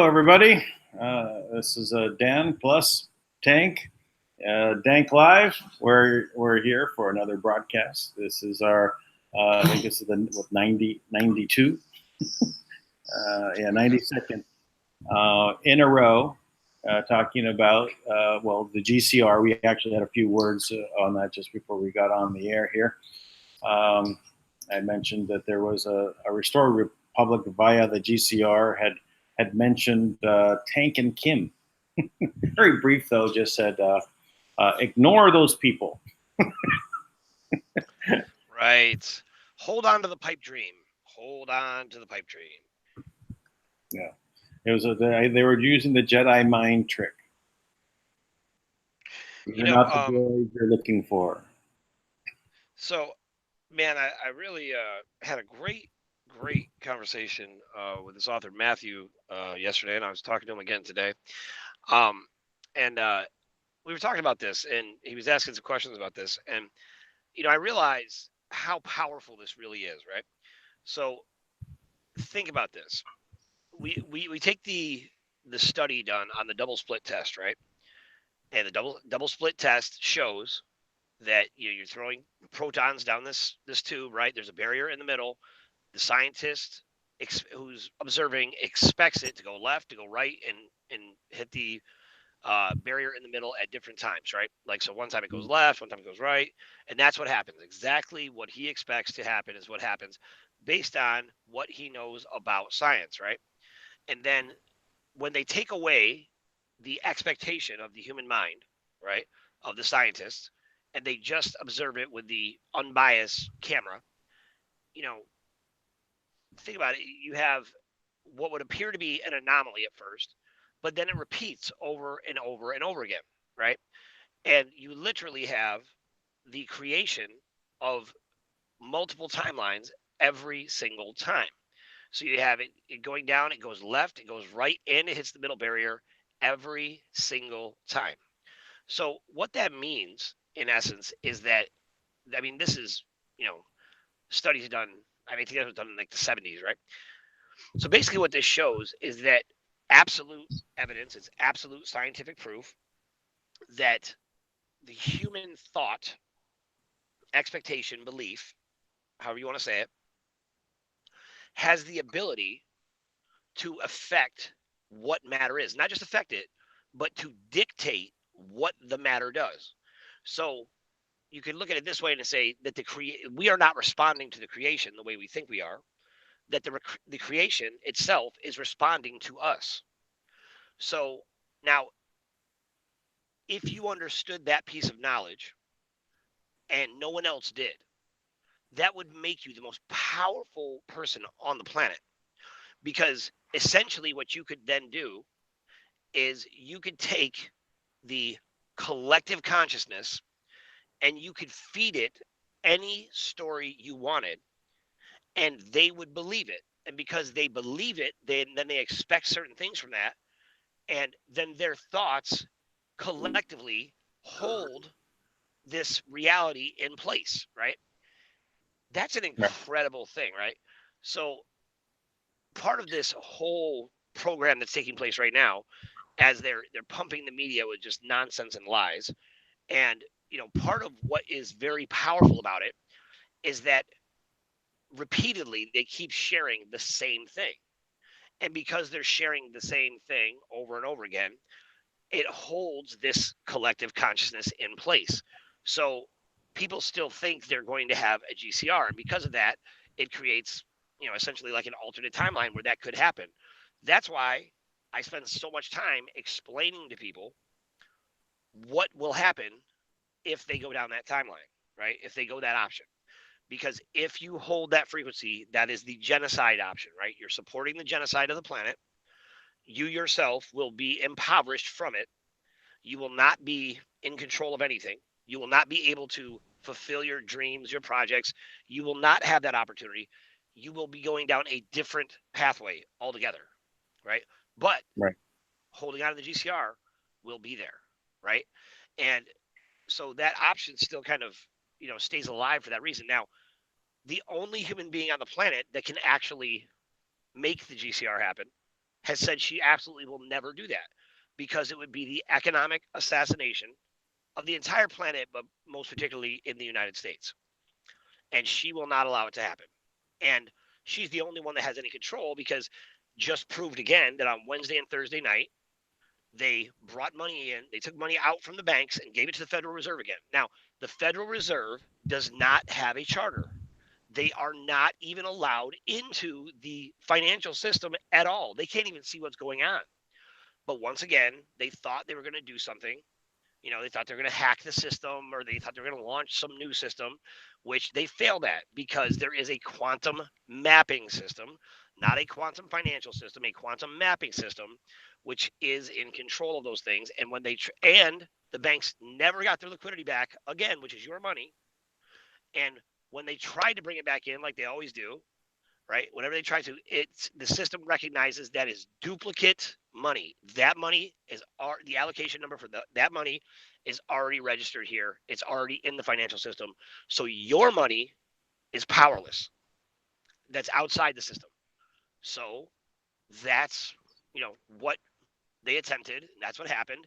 everybody. This is Dan plus Tank, DANKlive. We're here for another broadcast. This is our, I think this is the 92, 92nd in a row, talking about, the GCR. We actually had a few words on that just before we got on the air here. I mentioned that there was a Restored Republic via the GCR had mentioned Tank and Kim. Very brief, though, just said, ignore those people. Right. Hold on to the pipe dream. Hold on to the pipe dream. Yeah. It was they were using the Jedi mind trick. You're not the droids you're looking for. So, man, I really had a great conversation with this author, Matthew, yesterday, and I was talking to him again today. And we were talking about this, and he was asking some questions about this. And, I realize how powerful this really is, right? So think about this. We take the study done on the double split test, right? And the double split test shows that you're throwing protons down this tube, right? There's a barrier in the middle. The scientist who's observing expects it to go left, to go right, and hit the barrier in the middle at different times, right? Like, so one time it goes left, one time it goes right, and that's what happens. Exactly what he expects to happen is what happens based on what he knows about science, right? And then when they take away the expectation of the human mind, right, of the scientists, and they just observe it with the unbiased camera, think about it. You have what would appear to be an anomaly at first, but then it repeats over and over and over again, right? And you literally have the creation of multiple timelines every single time. So you have it going down, it goes left, it goes right, and it hits the middle barrier every single time. So what that means, in essence, is that, this is, studies done, I think that was done in like the 70s, right? So basically what this shows is that absolute evidence, it's absolute scientific proof that the human thought, expectation, belief, however you want to say it, has the ability to affect what matter is. Not just affect it, but to dictate what the matter does. So you can look at it this way and say that we are not responding to the creation the way we think we are, that the creation itself is responding to us. So now, if you understood that piece of knowledge and no one else did, that would make you the most powerful person on the planet. Because essentially what you could then do is you could take the collective consciousness and you could feed it any story you wanted, and they would believe it. And because they believe it, then they expect certain things from that. And then their thoughts collectively hold this reality in place, right? That's an incredible thing, right? So part of this whole program that's taking place right now, as they're pumping the media with just nonsense and lies, and part of what is very powerful about it is that repeatedly they keep sharing the same thing. And because they're sharing the same thing over and over again, it holds this collective consciousness in place. So people still think they're going to have a GCR. And because of that, it creates, essentially like an alternate timeline where that could happen. That's why I spend so much time explaining to people what will happen if they go down that timeline, right? If they go that option. Because if you hold that frequency, that is the genocide option, right? You're supporting the genocide of the planet. You yourself will be impoverished from it. You will not be in control of anything. You will not be able to fulfill your dreams, your projects. You will not have that opportunity. You will be going down a different pathway altogether, right? But holding on to the GCR will be there, right? And so that option still kind of, stays alive for that reason. Now, the only human being on the planet that can actually make the GCR happen has said she absolutely will never do that because it would be the economic assassination of the entire planet, but most particularly in the United States. And she will not allow it to happen. And she's the only one that has any control because just proved again that on Wednesday and Thursday night, they brought money in, they took money out from the banks and gave it to the Federal Reserve again. Now, the Federal Reserve does not have a charter. They are not even allowed into the financial system at all. They can't even see what's going on. But once again, they thought they were going to do something. You know, they thought they were going to hack the system or they thought they were going to launch some new system, which they failed at because there is a quantum mapping system, not a quantum financial system, a quantum mapping system, which is in control of those things. And when and the banks never got their liquidity back again, which is your money. And when they tried to bring it back in, like they always do, right? Whenever they try to, it's the system recognizes that is duplicate money. That money is the allocation number for that money is already registered here. It's already in the financial system. So your money is powerless. That's outside the system. So that's what they attempted. That's what happened.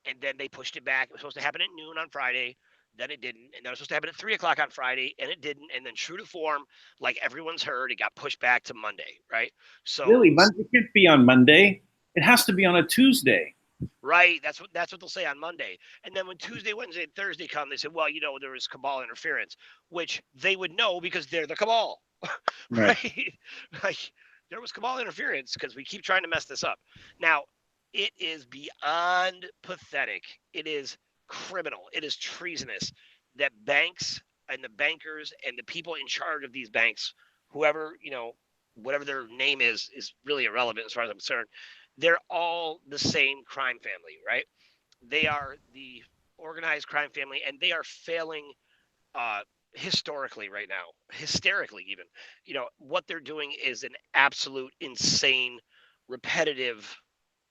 And then they pushed it back. It was supposed to happen at noon on Friday. Then it didn't. And then it was supposed to happen at 3 o'clock on Friday, and it didn't. And then, true to form, like everyone's heard, it got pushed back to Monday, right? So, Really, it can't be on Monday. It has to be on a Tuesday. right. That's what they'll say on Monday. And then when Tuesday, Wednesday, and Thursday come, they say, well, there was cabal interference, which they would know because they're the cabal, Right. right? Like there was cabal interference because we keep trying to mess this up. Now, it is beyond pathetic. It is criminal. It is treasonous that banks and the bankers and the people in charge of these banks, whoever, whatever their name is really irrelevant as far as I'm concerned. They're all the same crime family, right? They are the organized crime family, and they are failing uh, historically right now, hysterically even. What they're doing is an absolute insane, repetitive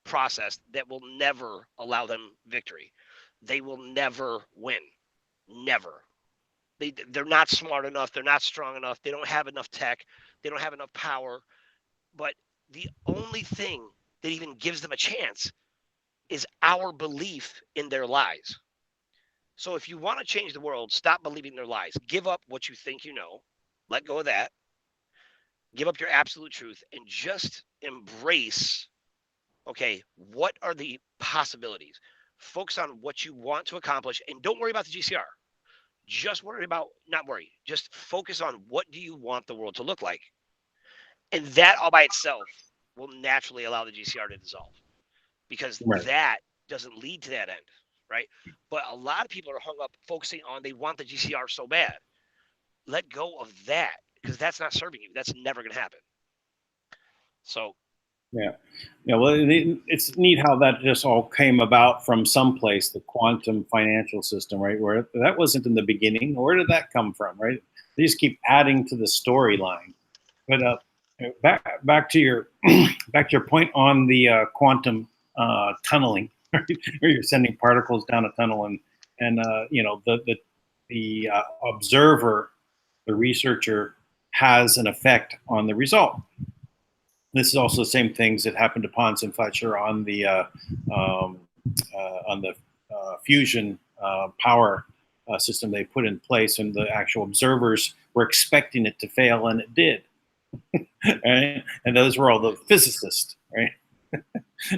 process that will never allow them victory. They will never win. Never. They're not smart enough. They're not strong enough. They don't have enough tech. They don't have enough power. But the only thing that even gives them a chance is our belief in their lies. So if you want to change the world, stop believing their lies. Give up what you think you know. Let go of that. Give up your absolute truth and just embrace, okay, what are the possibilities? Focus on what you want to accomplish and don't worry about the GCR. Just not worry, just focus on what do you want the world to look like. And that all by itself will naturally allow the GCR to dissolve because Right. that doesn't lead to that end, right? But a lot of people are hung up focusing on they want the GCR so bad. Let go of that because that's not serving you. That's never going to happen. So Yeah. Well, it's neat how that just all came about from someplace, the quantum financial system, right? Where that wasn't in the beginning. Where did that come from, right? They just keep adding to the storyline. But back to your back to your point on the quantum tunneling, right? Where you're sending particles down a tunnel, and the observer, the researcher, has an effect on the result. This is also the same things that happened to Pons and Fletcher on the fusion power system they put in place, and the actual observers were expecting it to fail, and it did. Right? And those were all the physicists, right?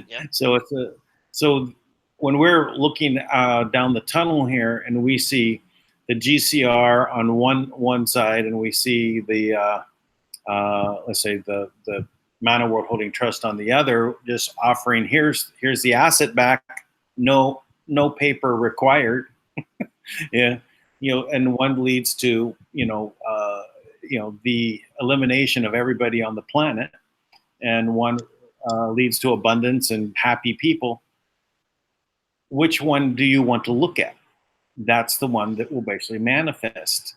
yeah. So when we're looking down the tunnel here, and we see the GCR on one side, and we see the let's say the Manna World Holding Trust on the other, just offering here's the asset back, no paper required. Yeah, and one leads to the elimination of everybody on the planet, and one leads to abundance and happy people. Which one do you want to look at? That's the one that will basically manifest.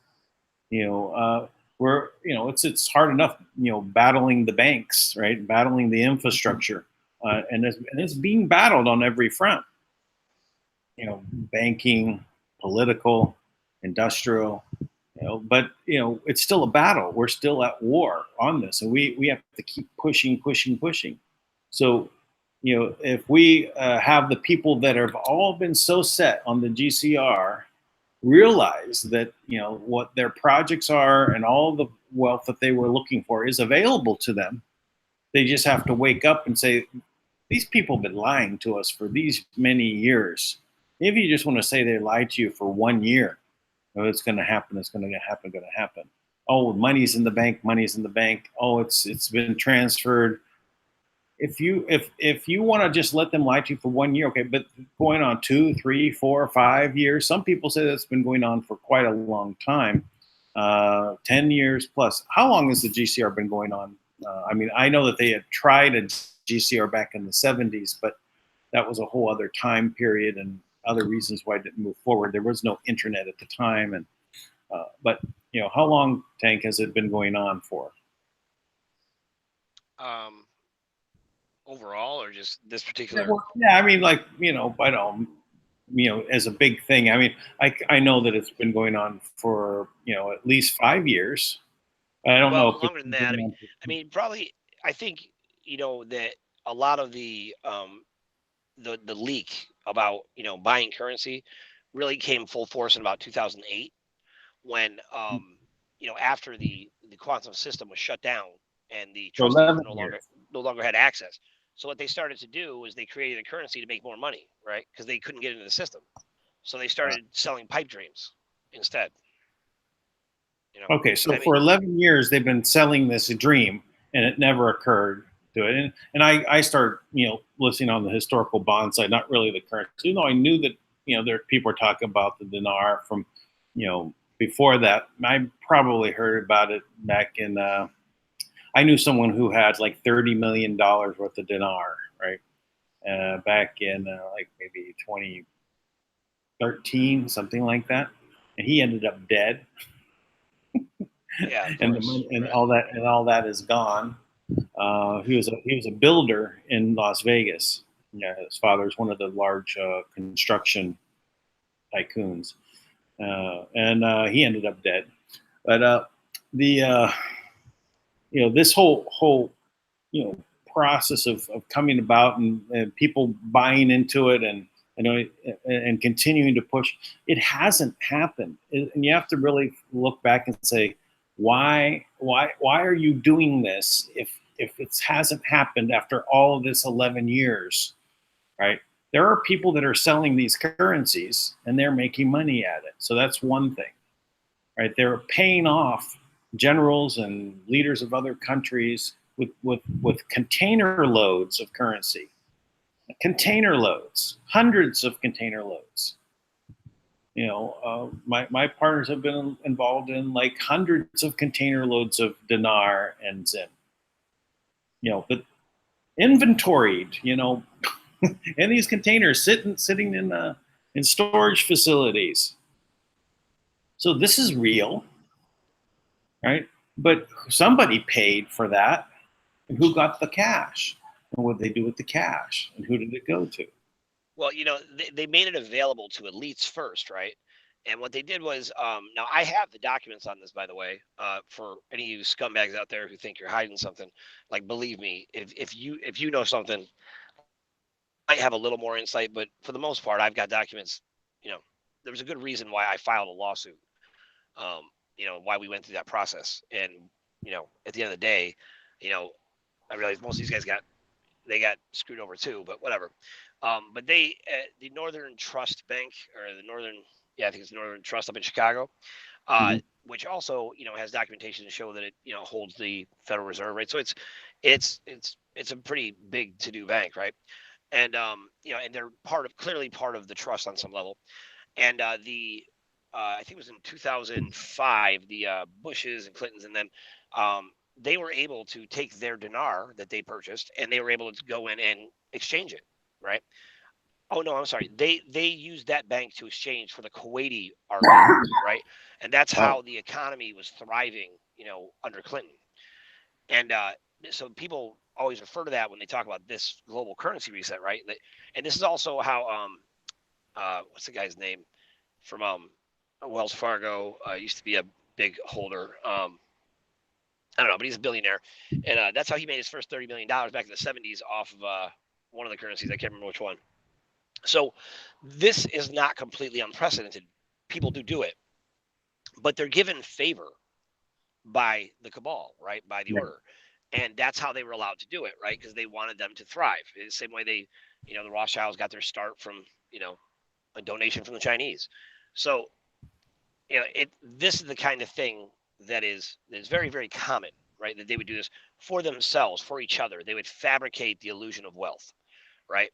Where it's hard enough battling the banks, right, battling the infrastructure, and it's being battled on every front, banking, political, industrial, but it's still a battle. We're still at war on this, and we have to keep pushing. So, if we have the people that have all been so set on the GCR realize that what their projects are and all the wealth that they were looking for is available to them, they just have to wake up and say, these people have been lying to us for these many years. If you just want to say they lied to you for 1 year, oh, it's going to happen, it's going to happen, going to happen. Oh, money's in the bank, money's in the bank. Oh, it's been transferred. If you want to just let them lie to you for 1 year, okay, but going on 2, 3, 4, 5 years, some people say that's been going on for quite a long time, 10 years plus. How long has the GCR been going on? I mean, I know that they had tried a GCR back in the 70s, but that was a whole other time period and other reasons why it didn't move forward. There was no internet at the time, and but how long, Tank, has it been going on for? Um, Overall, or just this Yeah, particular? well, yeah, I mean, like, I don't, as a big thing. I mean, I know that it's been going on for at least 5 years. I don't know Well, if it's longer than been that. going on I mean, probably. I think that a lot of the leak about buying currency really came full force in about 2008, when after the quantum system was shut down and the for trustees were 11 no longer years. had access. So what they started to do was they created a currency to make more money, right? Because they couldn't get into the system. So they Uh, started selling pipe dreams instead. You know, okay, so I mean, for 11 years they've been selling this dream, and it never occurred to it. And I started listening on the historical bond side, not really the currency. I knew that there people were talking about the dinar from before that. I probably heard about it back in. I knew someone who had like $30 million worth of dinar, right? Back in like maybe 2013, something like that, and he ended up dead, yeah, of and the course, money and right. all that is gone. He was a builder in Las Vegas. Yeah, his father was one of the large construction tycoons, and he ended up dead. But the this whole process of coming about, and people buying into it, and and continuing to push, it hasn't happened. And you have to really look back and say, why are you doing this if it hasn't happened after all of this 11 years, right? There are people that are selling these currencies and they're making money at it, so that's one thing, right? They're paying off generals and leaders of other countries with container loads of currency, container loads, hundreds of container loads. My partners have been involved in like hundreds of container loads of dinar and zim. But inventoried, in these containers, sitting in storage facilities. So this is real, right? But somebody paid for that, and who got the cash? And what did they do with the cash? And who did it go to? Well, they made it available to elites first, right? And what they did was, now I have the documents on this, by the way, for any of you scumbags out there who think you're hiding something. Like, believe me, if you know something, I have a little more insight, but for the most part, I've got documents. You know, there was a good reason why I filed a lawsuit. Why we went through that process, and at the end of the day, you know, I realize most of these guys got screwed over too, but whatever. But the Northern Trust Bank, or the Northern, yeah, I think it's Northern Trust up in Chicago, uh, Mm-hmm. which also has documentation to show that it holds the Federal Reserve, right? So it's a pretty big to do bank, right? And and they're clearly part of the trust on some level. And the I think it was in 2005, the Bushes and Clintons and them, they were able to take their dinar that they purchased, and they were able to go in and exchange it, right? Oh no, I'm sorry. They used that bank to exchange for the Kuwaiti RV, right? And that's Oh, how the economy was thriving, under Clinton. And so people always refer to that when they talk about this global currency reset, right? And this is also how what's the guy's name from Wells Fargo, used to be a big holder. I don't know, but he's a billionaire, and that's how he made his first $30 million back in the '70s off of one of the currencies. I can't remember which one. So this is not completely unprecedented. People do it, but they're given favor by the cabal, right? By the Yeah. order. And that's how they were allowed to do it, right? Because they wanted them to thrive. In the same way the Rothschilds got their start from, a donation from the Chinese. So, this is the kind of thing that is very, very common, right? That they would do this for themselves, for each other. They would fabricate the illusion of wealth, right?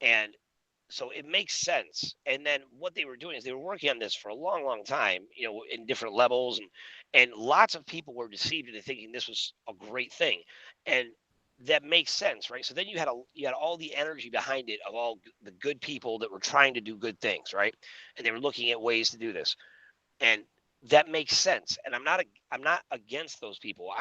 And so it makes sense. And then what they were doing is they were working on this for a long, long time, in different levels, and lots of people were deceived into thinking this was a great thing, and that makes sense, right? So then you had all the energy behind it of all the good people that were trying to do good things, right? And they were looking at ways to do this, and that makes sense. And I'm not against those people.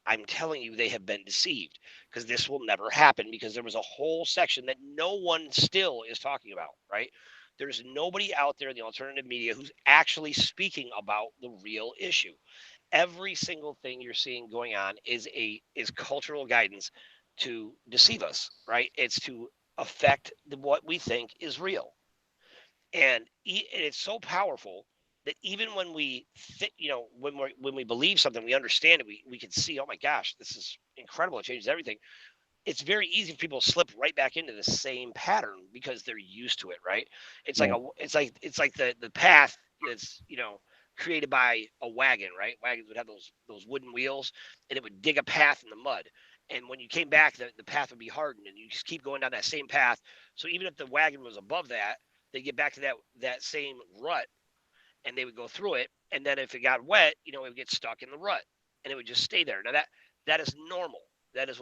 I'm telling you they have been deceived, because this will never happen, because there was a whole section that no one still is talking about, right? There's nobody out there in the alternative media who's actually speaking about the real issue. Every single thing you're seeing going on is cultural guidance to deceive us, right? It's to affect what we think is real. And it's so powerful that even when when we believe something, we understand it, we can see, oh my gosh, this is incredible, it changes everything. It's very easy for people to slip right back into the same pattern because they're used to it, right? It's like Right. the path that's created by a wagon, right? Wagons would have those wooden wheels, and it would dig a path in the mud. And when you came back, the path would be hardened, and you just keep going down that same path. So even if the wagon was above that, they get back to that same rut, and they would go through it. And then if it got wet, it would get stuck in the rut, and it would just stay there. Now that is normal. That is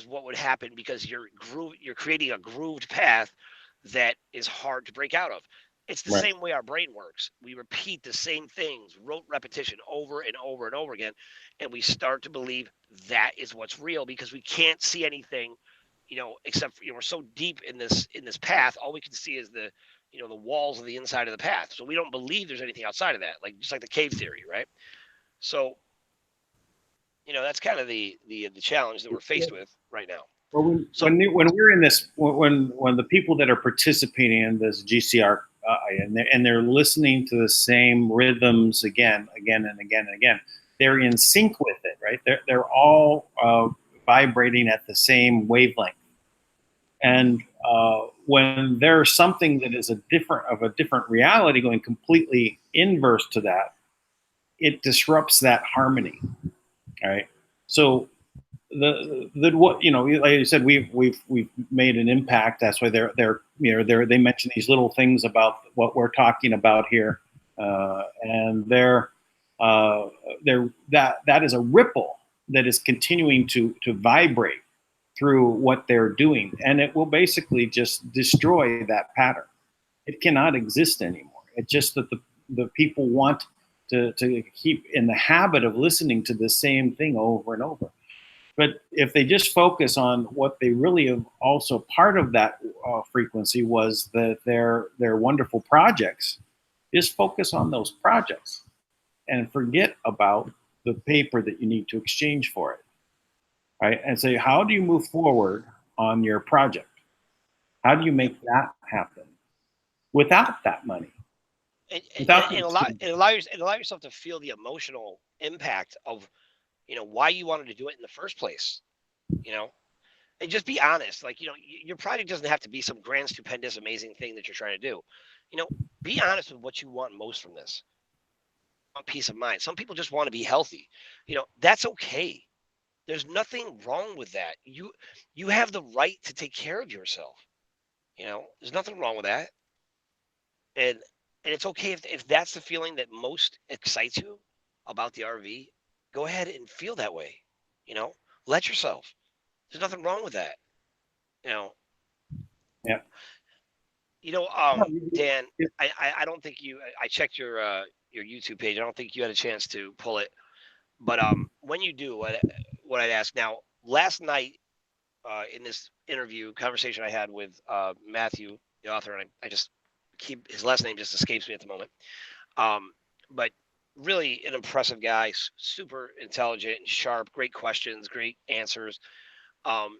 what would happen, because you're creating a grooved path that is hard to break out of. It's the Right. same way our brain works. We repeat the same things, rote repetition, over and over and over again, and we start to believe that is what's real, because we can't see anything, except for, we're so deep in this path. All we can see is the walls of the inside of the path. So we don't believe there's anything outside of that, like just like the cave theory, right? So that's kind of the challenge that we're faced with right now. Well, So when we're in this, when the people that are participating in this GCR, and they're listening to the same rhythms again and again and again, they're in sync with it, right? They're all vibrating at the same wavelength. And when there's something that is a different reality going completely inverse to that, it disrupts that harmony, right? So the what like you said, we've made an impact. That's why they mention these little things about what we're talking about here, and that is a ripple that is continuing to vibrate through what they're doing, and it will basically just destroy that pattern. It cannot exist anymore. It's just that the people want to keep in the habit of listening to the same thing over and over. But if they just focus on what they really have, also part of that frequency was that their wonderful projects, just focus on those projects and forget about the paper that you need to exchange for it, right? And say, how do you move forward on your project? How do you make that happen without that money, without the and allow exchange? and allow, your, and allow yourself to feel the emotional impact of why you wanted to do it in the first place. You know, and just be honest. Like, your project doesn't have to be some grand, stupendous, amazing thing that you're trying to do. You know, be honest with what you want most from this. Want peace of mind. Some people just want to be healthy. That's okay. There's nothing wrong with that. You have the right to take care of yourself. There's nothing wrong with that. And it's okay if that's the feeling that most excites you about the RV. Go ahead and feel that way. You know, let yourself. There's nothing wrong with that. You know, Yeah. Dan, I don't think I checked your YouTube page. I don't think you had a chance to pull it. But when you do, what I'd ask now, last night, in this conversation I had with Matthew, the author, and I just keep his last name just escapes me at the moment. Um, but really an impressive guy, super intelligent and sharp, great questions, great answers. Um,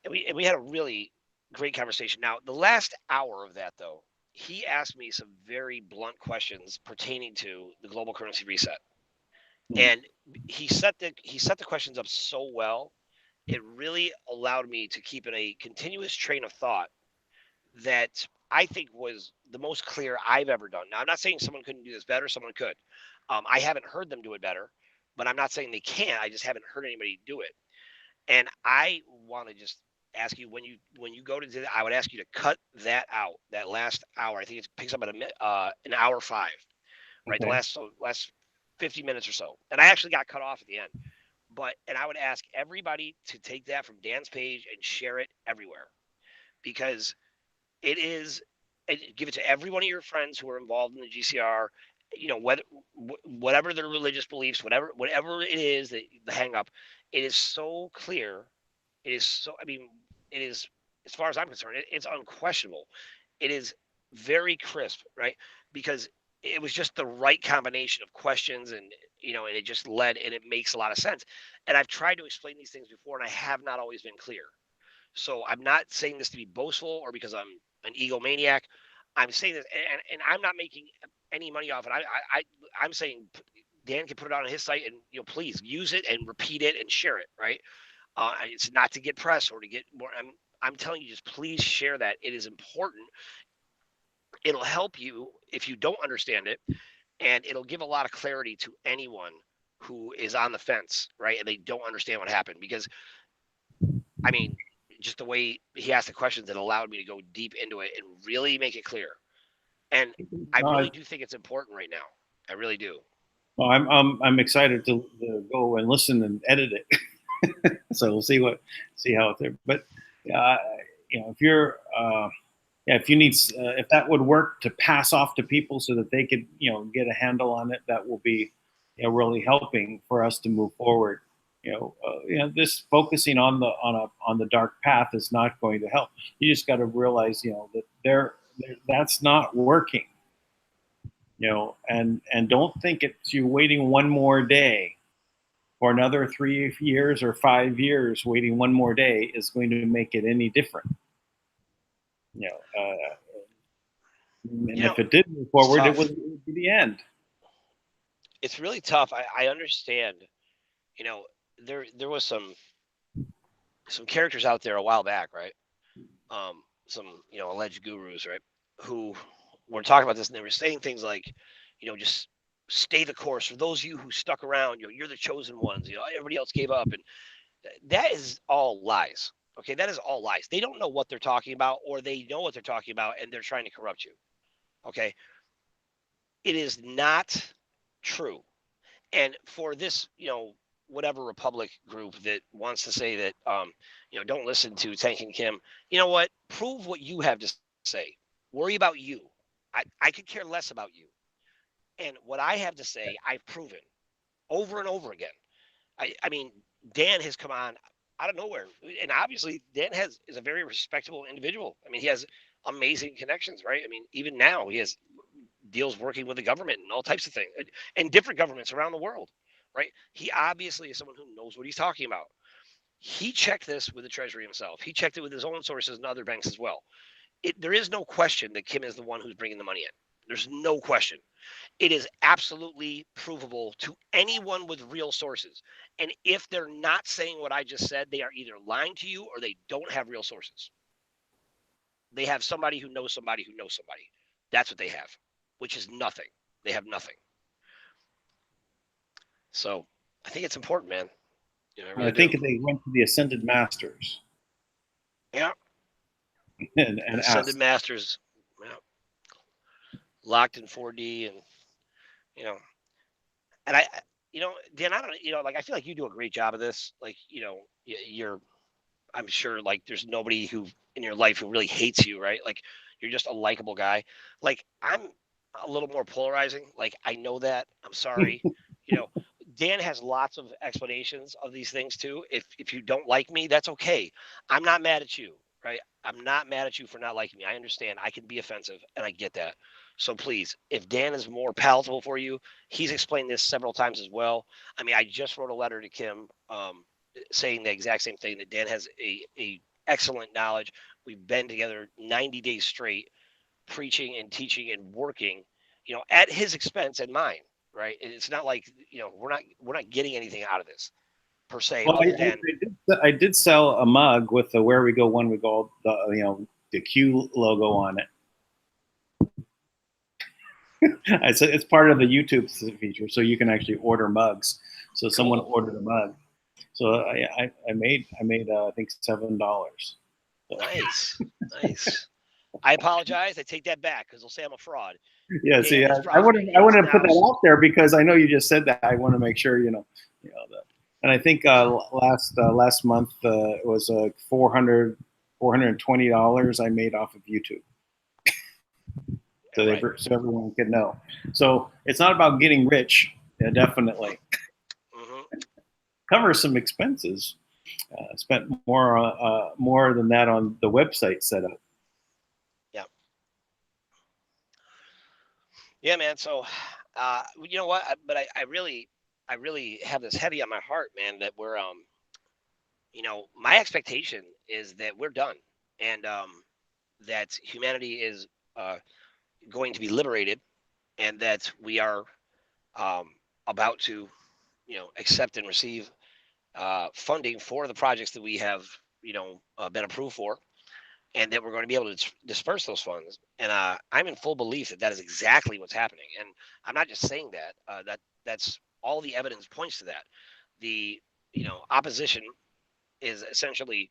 and we had a really great conversation. Now, the last hour of that, though, he asked me some very blunt questions pertaining to the global currency reset, Hmm. and he set the questions up so well. It really allowed me to keep in a continuous train of thought that I think was the most clear I've ever done. Now, I'm not saying someone couldn't do this better. Someone could. I haven't heard them do it better, but I'm not saying they can't. I just haven't heard anybody do it. And I want to just ask you when you go to do that, I would ask you to cut that out. That last hour, I think it picks up at an hour 5, right? The Okay. last 50 minutes or so. And I actually got cut off at the end. And I would ask everybody to take that from Dan's page and share it everywhere because it is, and give it to every one of your friends who are involved in the GCR. Whatever their religious beliefs, whatever it is that the hang up, it is so clear. It is so. I mean, it is as far as I'm concerned, it's unquestionable. It is very crisp, right? Because it was just the right combination of questions and it just led and it makes a lot of sense. And I've tried to explain these things before and I have not always been clear. So I'm not saying this to be boastful or because I'm an egomaniac. I'm saying this, and I'm not making any money off it. I'm saying Dan can put it out on his site, and please use it and repeat it and share it. Right? It's not to get press or to get more. I'm telling you, just please share that. It is important. It'll help you if you don't understand it, and it'll give a lot of clarity to anyone who is on the fence, right? And they don't understand what happened because I mean, just the way he asked the questions, it allowed me to go deep into it and really make it clear. And I Uh, really do think it's important right now. I really do. well, I'm excited to go and listen and edit it. So we'll see how it's there. But uh, if you're yeah, if you need if that would work to pass off to people so that they could get a handle on it, that will be really helping for us to move forward. This focusing on the dark path is not going to help. You just got to realize that that's not working. And don't think it's you waiting one more day or another 3 years or 5 years waiting one more day is going to make it any different. And You know, if it did move it's forward, tough. it would be the end. It's really tough. I understand. You know, there was some characters out there a while back, right? Some alleged gurus, right? Who were talking about this, and they were saying things like, just stay the course. For those of you who stuck around, you're the chosen ones. Everybody else gave up, and that is all lies. Okay, that is all lies. They don't know what they're talking about, or they know what they're talking about, and they're trying to corrupt you. Okay, it is not true. And for this, whatever Republic group that wants to say that, don't listen to Tank and Kim, you know what? Prove what you have to say. Worry about you. I could care less about you. And what I have to say, I've proven over and over again. I mean, Dan has come on out of nowhere, and obviously Dan is a very respectable individual. I mean, he has amazing connections, right? I mean, even now he has deals working with the government and all types of things, and different governments around the world, right? He obviously is someone who knows what he's talking about. He checked this with the Treasury himself. He checked it with his own sources and other banks as well. There is no question that Kim is the one who's bringing the money in. There's no question. It is absolutely provable to anyone with real sources. And if they're not saying what I just said, they are either lying to you or they don't have real sources. They have somebody who knows somebody who knows somebody. That's what they have, which is nothing. They have nothing. So I think it's important, man. I I really think do. they went to the Ascended Masters Yeah. and Ascended asked. Masters, yeah, locked in 4D, and you know, and Dan, I don't, like I feel like you do a great job of this. Like, you're, I'm sure, like there's nobody who in your life who really hates you, right? Like you're just a likable guy. Like I'm a little more polarizing. Like I know that. I'm sorry. You know, Dan has lots of explanations of these things too. If you don't like me, that's okay. I'm not mad at you, right? I'm not mad at you for not liking me. I understand. I can be offensive, and I get that. So please, if Dan is more palatable for you, he's explained this several times as well. I mean, I just wrote a letter to Kim saying the exact same thing, that Dan has a excellent knowledge. We've been together 90 days straight, preaching and teaching and working, at his expense and mine, right? It's not like, we're not getting anything out of this per se, Well, other than I did sell a mug with the "Where We Go When We Go," the Q logo on it. It's part of the YouTube feature, so you can actually order mugs. So someone cool. ordered a mug. So I made I think $7. Nice, nice. I apologize. I take that back because they'll say I'm a fraud. Yeah, see, Dan has I profited. wouldn't He is put now. that out there because I know you just said that. I want to make sure that. And I think last month it was $420 I made off of YouTube. So Right. so everyone could know. So it's not about getting rich. Yeah, definitely Hmm. cover some expenses. Spent more than that on the website setup. Yeah. Yeah, man. So, you know what? But I really have this heavy on my heart, man. That we're, my expectation is that we're done, and that humanity is uh, going to be liberated, and that we are um, about to, accept and receive funding for the projects that we have, been approved for, and that we're going to be able to disperse those funds. And I'm in full belief that that is exactly what's happening. And I'm not just saying that. That's all the evidence points to that. The opposition is essentially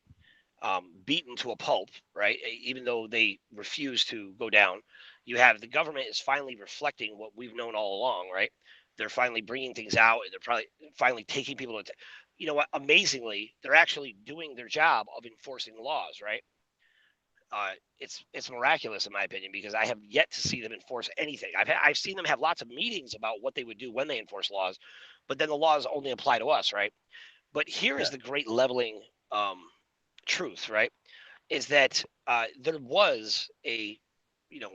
beaten to a pulp, right? Even though they refuse to go down, you have the government is finally reflecting what we've known all along, right? They're finally bringing things out, and they're probably finally taking people to, what? Amazingly, they're actually doing their job of enforcing laws, right? It's miraculous in my opinion, because I have yet to see them enforce anything. I've seen them have lots of meetings about what they would do when they enforce laws, but then the laws only apply to us, right? But here is Yeah. the great leveling um, truth, right? Is that there was a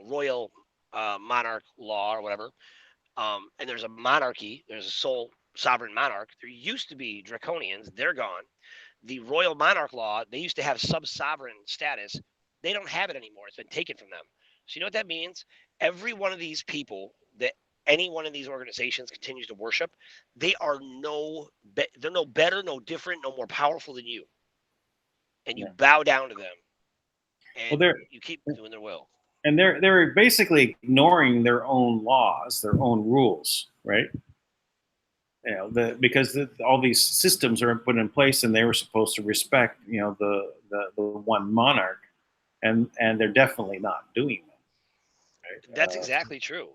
royal monarch law or whatever, and there's a monarchy. There's a sole sovereign monarch. There used to be draconians. They're gone. The royal monarch law, they used to have sub-sovereign status. They don't have it anymore. It's been taken from them. So you know what that means? Every one of these people that any one of these organizations continues to worship, they are they're no better, no different, no more powerful than you. And you Yeah. bow down to them, Well, and they're you keep doing their will. they're basically ignoring their own laws, their own rules, right? Because all these systems are put in place, and they were supposed to respect, the one monarch, and they're definitely not doing that, right? That's exactly true.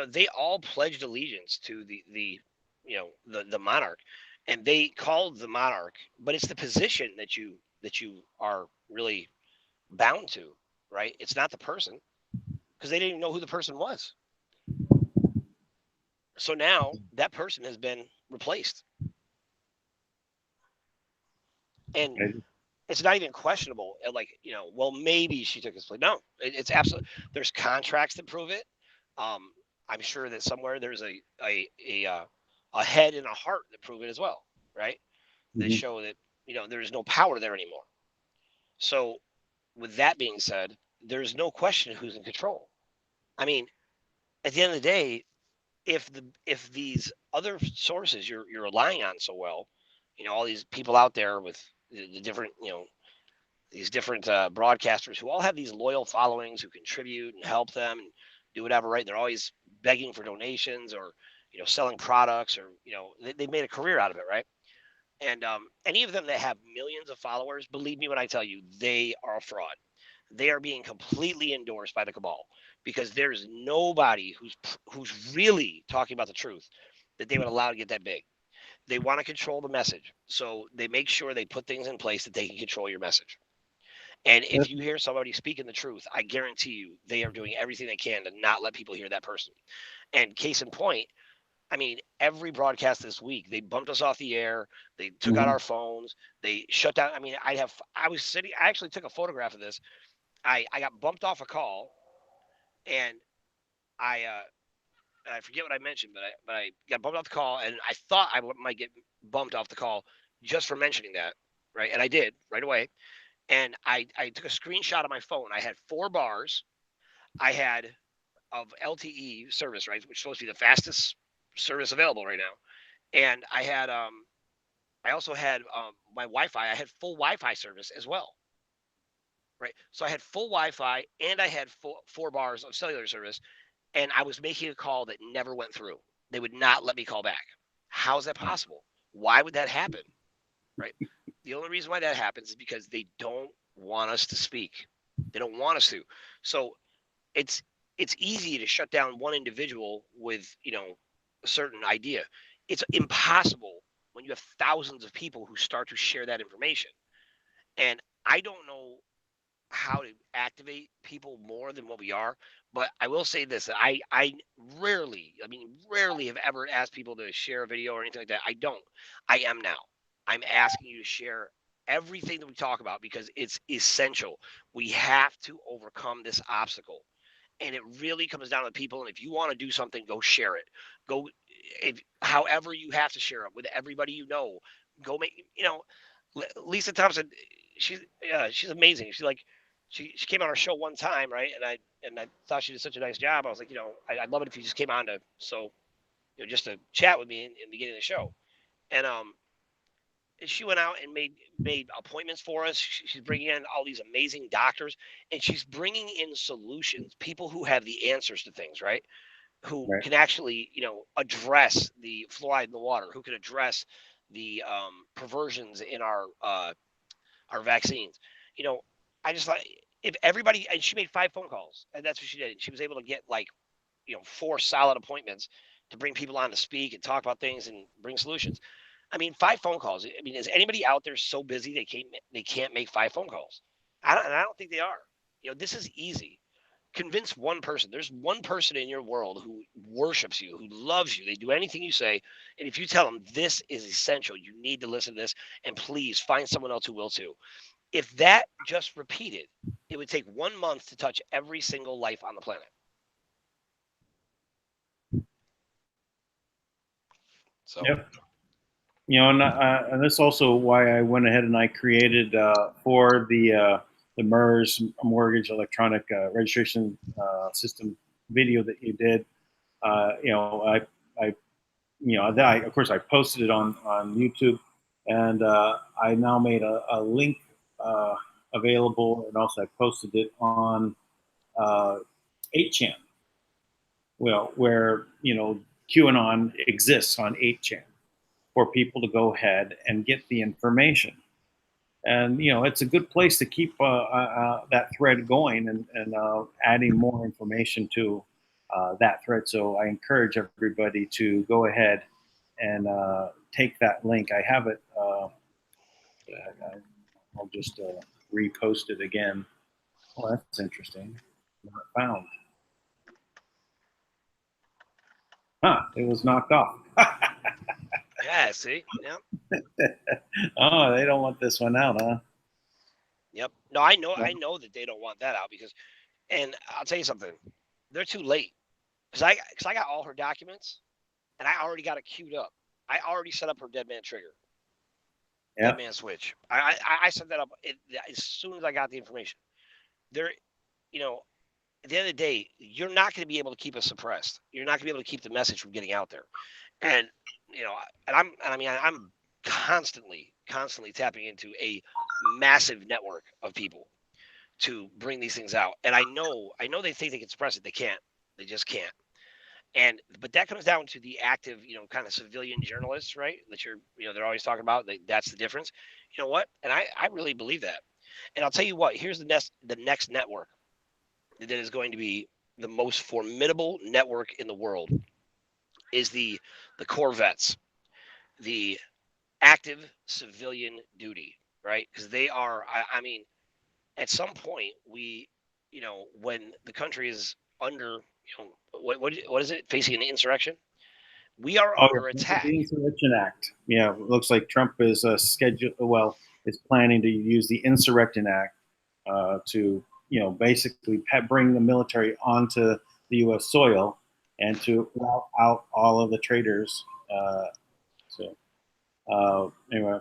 They all pledged allegiance to the monarch, and they called the monarch, but it's the position that you are really bound to, right? It's not the person, because they didn't even know who the person was. So now that person has been replaced, and Right? it's not even questionable. Like, well, maybe she took his place. No, it's absolutely. There's contracts that prove it. Um, I'm sure that somewhere there's a head and a heart that prove it as well, right? That Mm-hmm. show that there's no power there anymore. So, with that being said, there's no question who's in control. I mean, at the end of the day, if these other sources you're relying on so well, all these people out there with the different these different broadcasters who all have these loyal followings who contribute and help them and do whatever, right? They're always begging for donations, or selling products, or they've made a career out of it, right? And any of them that have millions of followers, believe me when I tell you, they are a fraud. They are being completely endorsed by the cabal, because there's nobody who's really talking about the truth that they would allow to get that big. They want to control the message, so they make sure they put things in place that they can control your message. And if you hear somebody speaking the truth, I guarantee you they are doing everything they can to not let people hear that person. And case in point, I mean, every broadcast this week, they bumped us off the air. They took out Mm-hmm. our phones. They shut down. I mean, I was sitting, I actually took a photograph of this. I got bumped off a call, and I forget what I mentioned, but I got bumped off the call, and I thought I might get bumped off the call just for mentioning that, right? And I did right away. And I took a screenshot of my phone. I had 4 bars. I had of LTE service, right, which is supposed to be the fastest service available right now. And I also had my Wi-Fi. I had full Wi-Fi service as well, right? So I had full Wi-Fi and I had 4 bars of cellular service, and I was making a call that never went through. They would not let me call back. How is that possible? Why would that happen? Right? The only reason why that happens is because they don't want us to speak. They don't want us to. So it's easy to shut down one individual with, a certain idea. It's impossible when you have thousands of people who start to share that information. And I don't know how to activate people more than what we are. But I will say this: I rarely, I mean, rarely have ever asked people to share a video or anything like that. I don't. I am now. I'm asking you to share everything that we talk about because it's essential. We have to overcome this obstacle. And it really comes down to people. And if you want to do something, go share it. Go, if however you have to share it with everybody you know. Go make Lisa Thompson. She's amazing. She came on our show one time, right? And I thought she did such a nice job. I was like, I'd love it if you just came on just to chat with me in the beginning of the show. And she went out and made appointments for us. She's bringing in all these amazing doctors, and she's bringing in solutions, people who have the answers to things, right? Who Right. can actually, address the fluoride in the water, who can address the perversions in our vaccines. You know, I just like if everybody, and she made 5 phone calls, and that's what she did. She was able to get 4 solid appointments to bring people on to speak and talk about things and bring solutions. I mean, 5 phone calls. I mean, is anybody out there so busy they can't make 5 phone calls? I don't think they are. This is easy. Convince one person. There's one person in your world who worships you, who loves you. They do anything you say, and if you tell them this is essential, you need to listen to this, and please find someone else who will too. If that just repeated, it would take 1 month to touch every single life on the planet. So, Yep. And that's also why I went ahead and I created for the MERS mortgage electronic registration system video that you did. I of course I posted it on YouTube, and I now made a link available, and also I posted it on 8chan. Well, where QAnon exists on 8chan for people to go ahead and get the information. And it's a good place to keep that thread going and adding more information to that thread. So I encourage everybody to go ahead and take that link. I have it. I'll just repost it again. Oh, that's interesting. Not found. Huh? It was knocked off. yeah, see? Yep. Oh, they don't want this one out, huh? Yep. No, I know that they don't want that out and I'll tell you something. They're too late. Because I got all her documents and I already got it queued up. I already set up her dead man trigger. Yeah. Dead man switch. I set that up as soon as I got the information. There, at the end of the day, you're not going to be able to keep us suppressed. You're not going to be able to keep the message from getting out there. And I'm constantly tapping into a massive network of people to bring these things out. And I know they think they can suppress it. They can't. They just can't. But that comes down to the active, kind of civilian journalists, right? They're always talking about. That's the difference. You know what? And I really believe that. And I'll tell you what. Here's the next network that is going to be the most formidable network in the world is the Corvettes, the active civilian duty, right? Because they are. I mean, at some point when the country is under what is it, facing an insurrection, we are under attack. The Insurrection Act. Yeah, it looks like Trump is is planning to use the Insurrection Act to basically bring the military onto the U.S. soil and to rout out all of the traders. Anyway,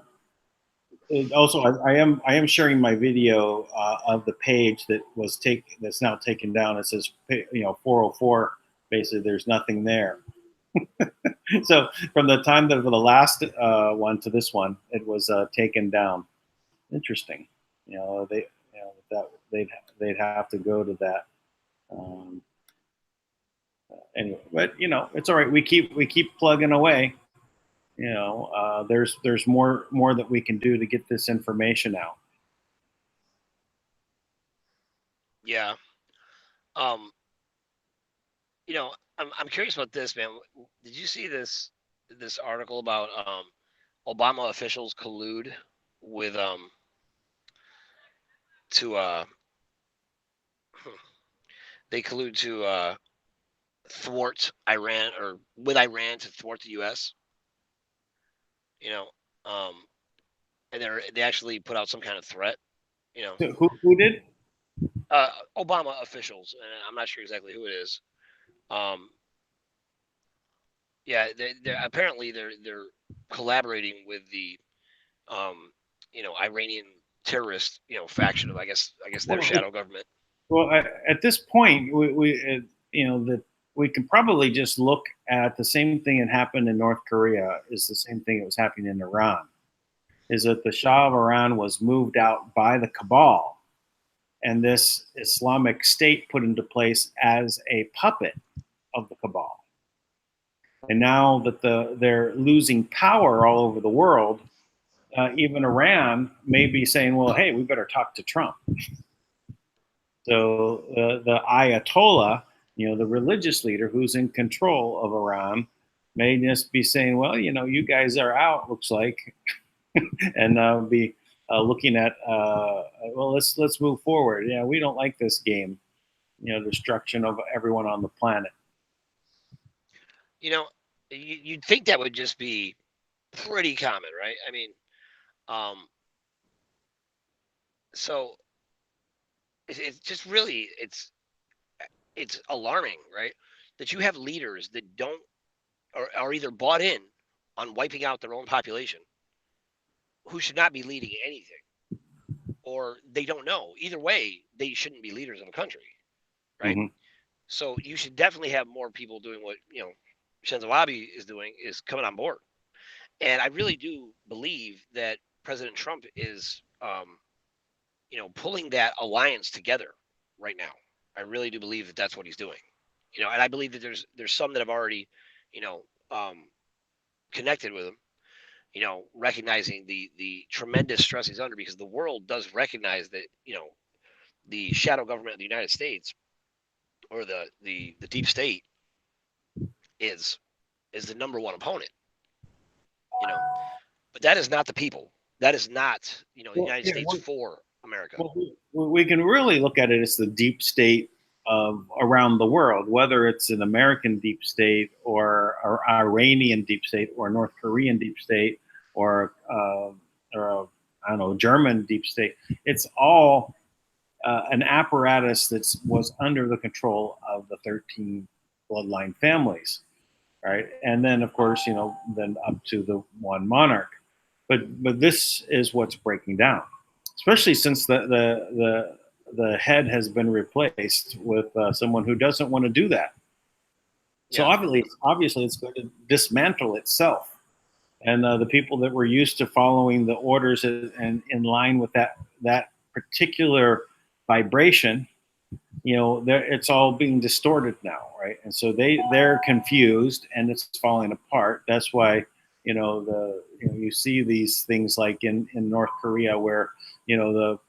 also I am sharing my video of the page that's now taken down. It says 404. Basically, there's nothing there. So from the time of the last one to this one, it was taken down. Interesting. That they'd have to go to that. Um, anyway, but it's all right. We keep plugging away. There's more that we can do to get this information out. Yeah. I'm curious about this, man. Did you see this article about Obama officials collude with to they collude to thwart Iran, or with Iran to thwart the U.S. You know, and they actually put out some kind of threat. So who did? Obama officials, and I'm not sure exactly who it is. Yeah, they're apparently they're collaborating with the Iranian terrorist faction of, I guess their shadow government. Well, at this point, that we can probably just look at the same thing that happened in North Korea is the same thing that was happening in Iran. Is that the Shah of Iran was moved out by the cabal, and this Islamic State put into place as a puppet of the cabal. And now that they're losing power all over the world, even Iran may be saying, "Well, hey, we better talk to Trump." So the Ayatollah, the religious leader who's in control of Iran, may just be saying, "Well, you guys are out, looks like," and be looking at, "Well, let's move forward. Yeah, we don't like this game, destruction of everyone on the planet." You'd think that would just be pretty common, right? I mean, so it's just really it's alarming, right? That you have leaders that don't are either bought in on wiping out their own population, who should not be leading anything, or they don't know. Either way, they shouldn't be leaders of a country, right? Mm-hmm. So you should definitely have more people doing what Shinzo Abe is doing, is coming on board. And I really do believe that President Trump is, pulling that alliance together right now. I really do believe that that's what he's doing. And I believe that there's some that have already, connected with him. Recognizing the tremendous stress he's under, because the world does recognize that the shadow government of the United States, or the deep state, is the number one opponent. But that is not the people. That is not the United States for America. Well, we can really look at it as the deep state of around the world, whether it's an American deep state or Iranian deep state or North Korean deep state or I don't know, German deep state. It's all an apparatus that was under the control of the 13 bloodline families, right? And then, of course, then up to the one monarch. But this is what's breaking down, especially since the head has been replaced with someone who doesn't want to do that. So Yeah. obviously, it's going to dismantle itself, and the people that were used to following the orders and in line with that particular vibration, it's all being distorted now, right? And so they're confused, and it's falling apart. That's why you see these things like in North Korea, where the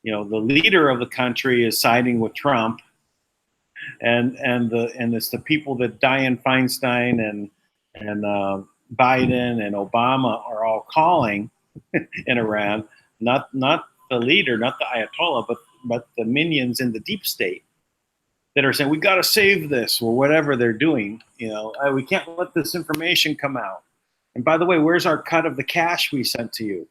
leader of the country is siding with Trump, and it's the people that Dianne Feinstein and Biden and Obama are all calling in Iran, not the leader, not the Ayatollah, but the minions in the deep state that are saying we got to save this, or whatever they're doing. We can't let this information come out. And by the way, where's our cut of the cash we sent to you?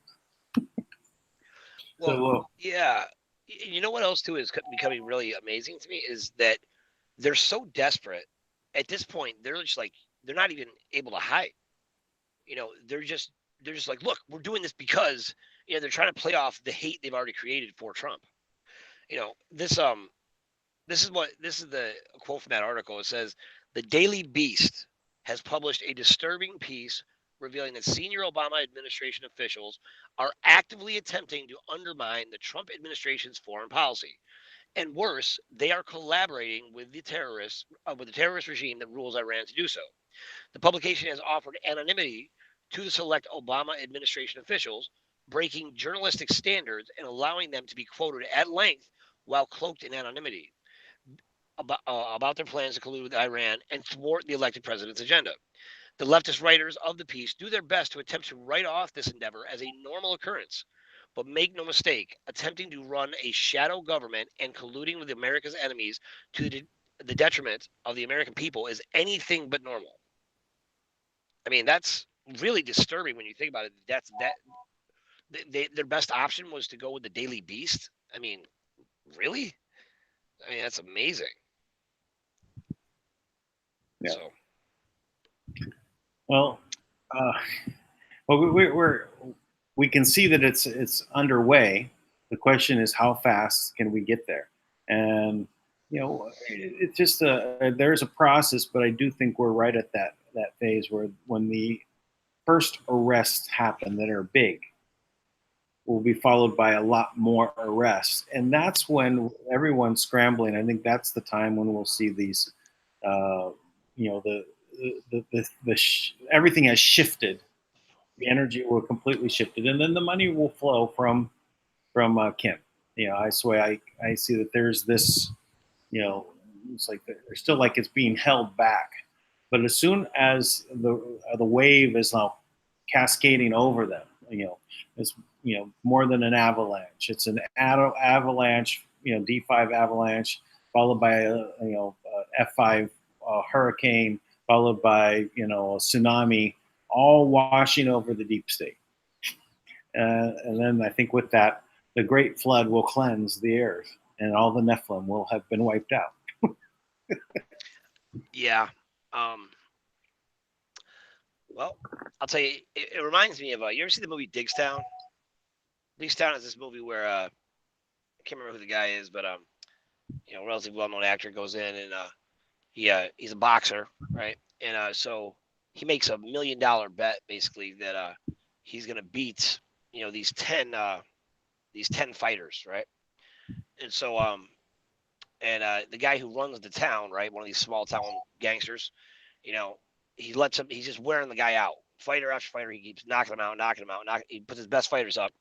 Well, yeah. You know what else too is becoming really amazing to me is that they're so desperate at this point. They're just like, they're not even able to hide. They're just like, look, we're doing this because they're trying to play off the hate they've already created for Trump. This is the quote from that article. It says, the Daily Beast has published a disturbing piece revealing that senior Obama administration officials are actively attempting to undermine the Trump administration's foreign policy. And worse, they are collaborating with the terrorist regime that rules Iran to do so. The publication has offered anonymity to the select Obama administration officials, breaking journalistic standards and allowing them to be quoted at length while cloaked in anonymity about their plans to collude with Iran and thwart the elected president's agenda. The leftist writers of the piece do their best to attempt to write off this endeavor as a normal occurrence. But make no mistake, attempting to run a shadow government and colluding with America's enemies to the detriment of the American people is anything but normal. I mean, that's really disturbing when you think about it. Their best option was to go with the Daily Beast. I mean, really? I mean, that's amazing. Yeah. So, well, we can see that it's underway. The question is, how fast can we get there? And it's just there's a process, but I do think we're right at that phase where when the first arrests happen that are big, will be followed by a lot more arrests, and that's when everyone's scrambling. I think that's the time when we'll see these, everything has shifted. The energy will completely shifted, and then the money will flow from Kim. I swear I see that there's this, it's like they're still like it's being held back, but as soon as the wave is now cascading over them, it's more than an avalanche. It's an avalanche, D5 avalanche, followed by a F5 hurricane, followed by a tsunami, all washing over the deep state. And then I think with that, the great flood will cleanse the earth, and all the Nephilim will have been wiped out. yeah. Well, I'll tell you, it reminds me of you ever see the movie Digstown? Digstown is this movie where I can't remember who the guy is, but relatively well-known actor goes in and he's a boxer, right? And so he makes $1 million bet basically that he's gonna beat these 10 fighters, right? And so the guy who runs the town, right, one of these small town gangsters, he's just wearing the guy out, fighter after fighter. He keeps knocking him out. He puts his best fighters up,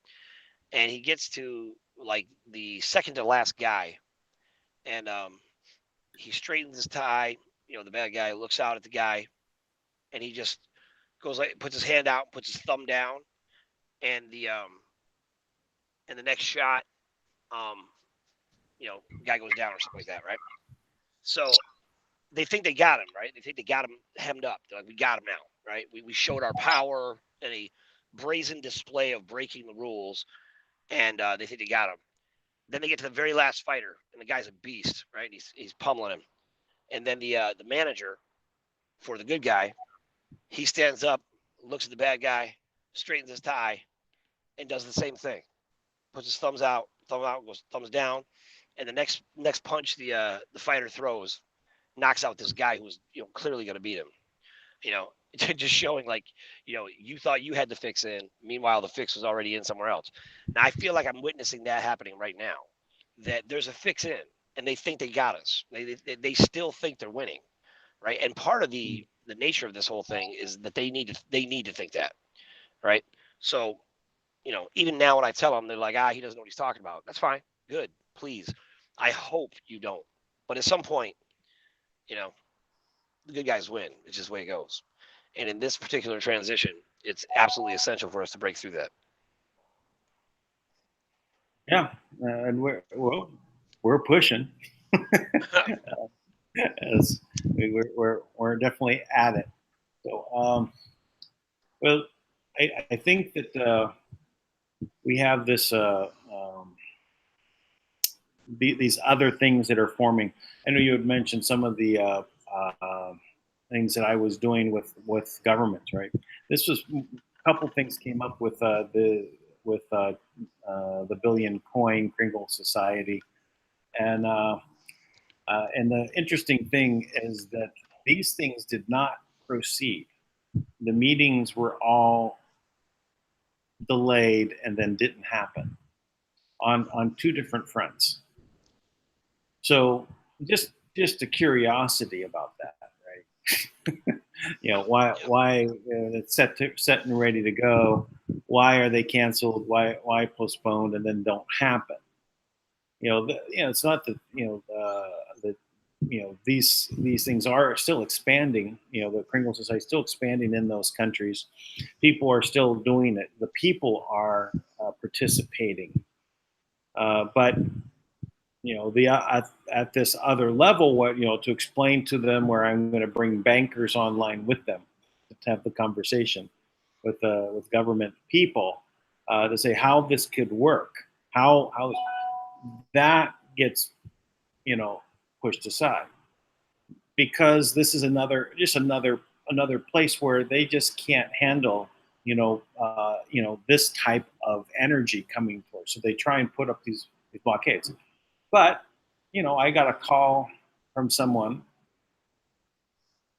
and he gets to like the second to last guy, and he straightens his tie. The bad guy looks out at the guy, and he just goes like, puts his hand out, puts his thumb down, and the next shot, guy goes down or something like that, right? So they think they got him, right? They think they got him hemmed up. They're like, we got him now, right? We showed our power in a brazen display of breaking the rules, and they think they got him. Then they get to the very last fighter, and the guy's a beast, right? He's pummeling him. And then the manager for the good guy, he stands up, looks at the bad guy, straightens his tie, and does the same thing. Puts his thumb out, goes thumbs down, and the next punch the fighter throws knocks out this guy who was clearly going to beat him. Just showing like you thought you had the fix in, meanwhile the fix was already in somewhere else. Now I feel like I'm witnessing that happening right now, that there's a fix in and they think they got us. They still think they're winning, right? And part of the nature of this whole thing is that they need to think that, right? So even now when I tell them, they're like, he doesn't know what he's talking about. That's fine, good, please. I hope you don't, but at some point, the good guys win. It's just the way it goes. And in this particular transition, it's absolutely essential for us to break through that. Yeah, and we're pushing. As we're definitely at it. So, well, I think that we have this these other things that are forming. I know you had mentioned some of the things that I was doing with governments, right? This was a couple things came up with the Billion Coin Kringle Society, and the interesting thing is that these things did not proceed. The meetings were all delayed and then didn't happen on two different fronts. So just a curiosity about that, right? Why it's set and ready to go? Why are they canceled? Why postponed and then don't happen? It's not that these things are still expanding. The Kringle Society is still expanding in those countries. People are still doing it. The people are participating, but at this other level, to explain to them where I'm going to bring bankers online with them to have the conversation with government people to say how this could work, how that gets pushed aside, because this is another place where they just can't handle this type of energy coming forward. So they try and put up these blockades. But I got a call from someone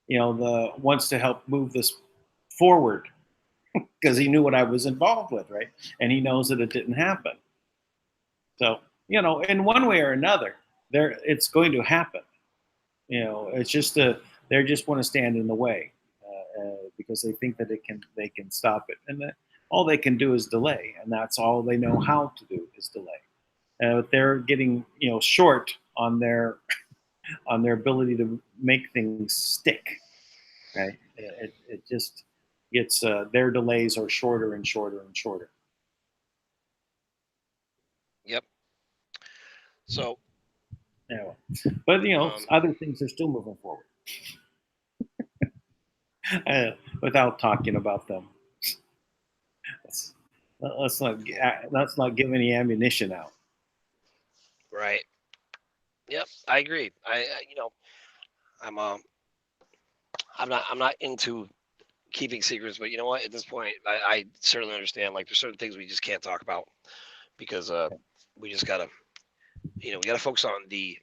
wants to help move this forward because he knew what I was involved with, right? And he knows that it didn't happen. So in one way or another, it's going to happen. It's just they just want to stand in the way because they think that they can stop it, and that all they can do is delay, and that's all they know how to do is delay. They're getting short on their ability to make things stick. Right? It just gets their delays are shorter and shorter and shorter. Yep. So. Anyway, but other things are still moving forward without talking about them. Let's not give any ammunition out. Right. Yep, I agree. I'm not into keeping secrets, but you know what? At this point, I certainly understand. Like, there's certain things we just can't talk about because we just gotta, we gotta focus on the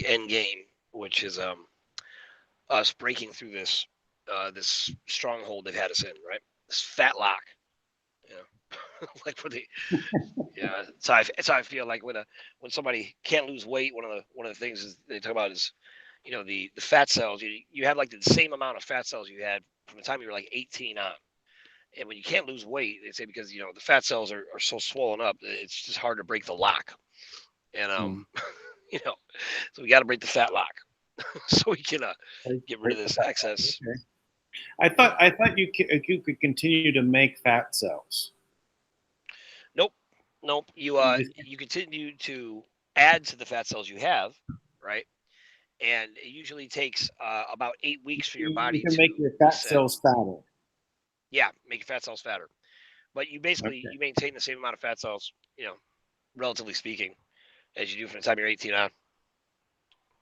end game, which is us breaking through this stronghold they've had us in, right? This fat lock, like for the yeah. It's how I feel like when somebody can't lose weight. One of the things is they talk about is the fat cells. You have like the same amount of fat cells you had from the time you were like 18 on. And when you can't lose weight, they say because the fat cells are so swollen up, it's just hard to break the lock. And so we got to break the fat lock so we can get rid of this excess. Okay. I thought you could continue to make fat cells. Nope. You continue to add to the fat cells you have, right? And it usually takes about 8 weeks for your body to make your fat cells fatter. Yeah, make your fat cells fatter. But you basically you maintain the same amount of fat cells, relatively speaking, as you do from the time you're 18 on.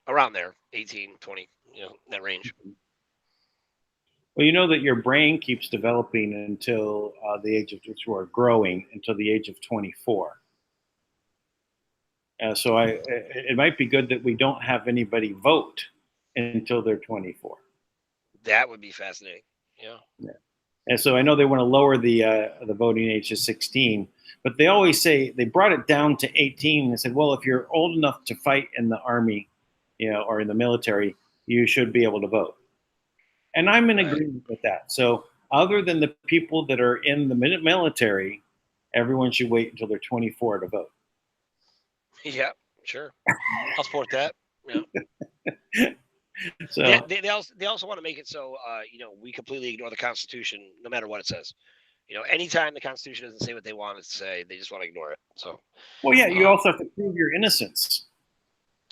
Around there, 18, 20, that range. Well, you know that your brain keeps developing until the age of, or growing until the age of 24. So it might be good that we don't have anybody vote until they're 24. That would be fascinating. Yeah. And so I know they want to lower the voting age to 16, but they always say they brought it down to 18 and said, well, if you're old enough to fight in the army, or in the military, you should be able to vote. And I'm in agreement with that. So other than the people that are in the military, everyone should wait until they're 24 to vote. Yeah, sure. I'll support that. Yeah. So they also want to make it so we completely ignore the Constitution no matter what it says. Anytime the Constitution doesn't say what they want it to say, they just want to ignore it. So. Well, yeah, you also have to prove your innocence.